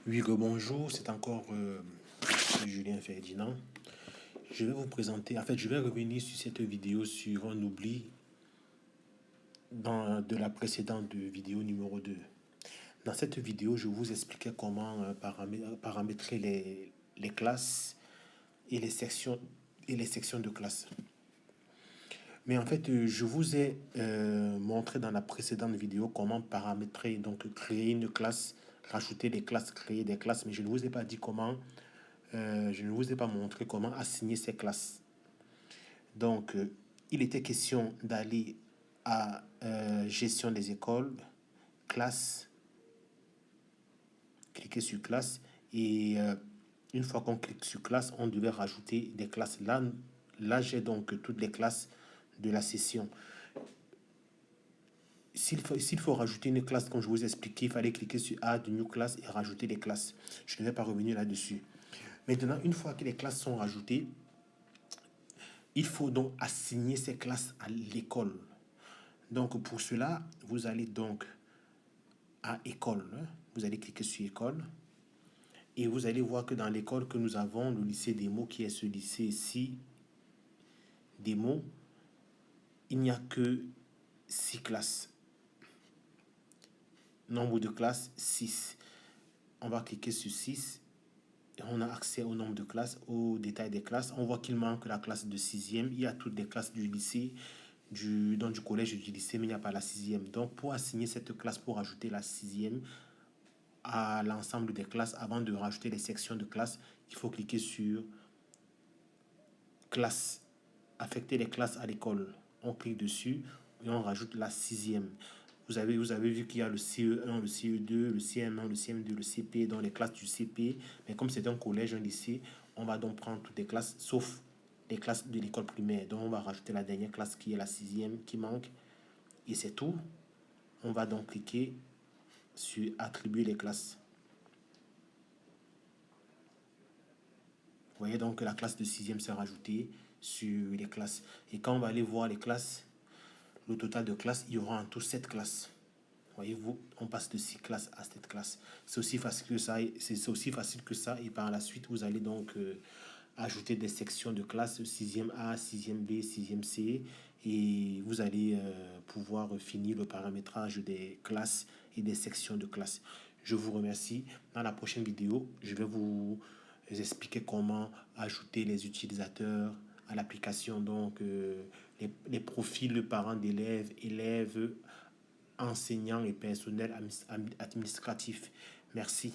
Oui, bonjour, c'est encore Julien Ferdinand. Je vais vous présenter, je vais revenir sur cette vidéo sur un oubli de la précédente vidéo numéro 2. Dans cette vidéo, je vous expliquais comment paramétrer les classes et les sections de classe. Mais en fait, je vous ai montré dans la précédente vidéo comment paramétrer, donc créer une classe, rajouter des classes, créer des classes, mais je ne vous ai pas dit comment, je ne vous ai pas montré comment assigner ces classes. Donc, il était question d'aller à gestion des écoles, classe, cliquer sur classe, et une fois qu'on clique sur classe, on devait rajouter des classes. Là j'ai donc toutes les classes de la session. S'il faut rajouter une classe, comme je vous ai expliqué, il fallait cliquer sur Add New Class et rajouter des classes. Je ne vais pas revenir là-dessus. Maintenant, une fois que les classes sont rajoutées, il faut donc assigner ces classes à l'école. Donc, pour cela, vous allez donc à École. Vous allez cliquer sur École. Et vous allez voir que dans l'école que nous avons, le lycée des mots, qui est ce lycée-ci, des mots, il n'y a que 6 classes. Nombre de classes, 6. On va cliquer sur 6. Et on a accès au nombre de classes, au détail des classes. On voit qu'il manque la classe de 6e. Il y a toutes les classes du lycée, du collège et du lycée, mais il n'y a pas la 6e. Donc, pour assigner cette classe, pour ajouter la 6e à l'ensemble des classes, avant de rajouter les sections de classe, il faut cliquer sur classe, affecter les classes à l'école. On clique dessus et on rajoute la 6e. Vous avez vu qu'il y a le CE1, le CE2, le CM1, le CM2, le CP, dans les classes du CP. Mais comme c'est un collège, un lycée, on va donc prendre toutes les classes, sauf les classes de l'école primaire. Donc on va rajouter la dernière classe qui est la 6e qui manque. Et c'est tout. On va donc cliquer sur attribuer les classes. Vous voyez donc que la classe de 6e s'est rajoutée sur les classes. Et quand on va aller voir les classes, le total de classes, il y aura en tout 7 classes. Voyez-vous, on passe de 6 classes à 7 classes. C'est aussi facile que ça. C'est aussi facile que ça. Et par la suite, vous allez donc ajouter des sections de classe 6e A, 6e B, 6e C. Et vous allez pouvoir finir le paramétrage des classes et des sections de classe. Je vous remercie. Dans la prochaine vidéo, je vais vous expliquer comment ajouter les utilisateurs à l'application. Donc, les profils parents d'élèves, élèves, enseignants et personnel administratif. Merci.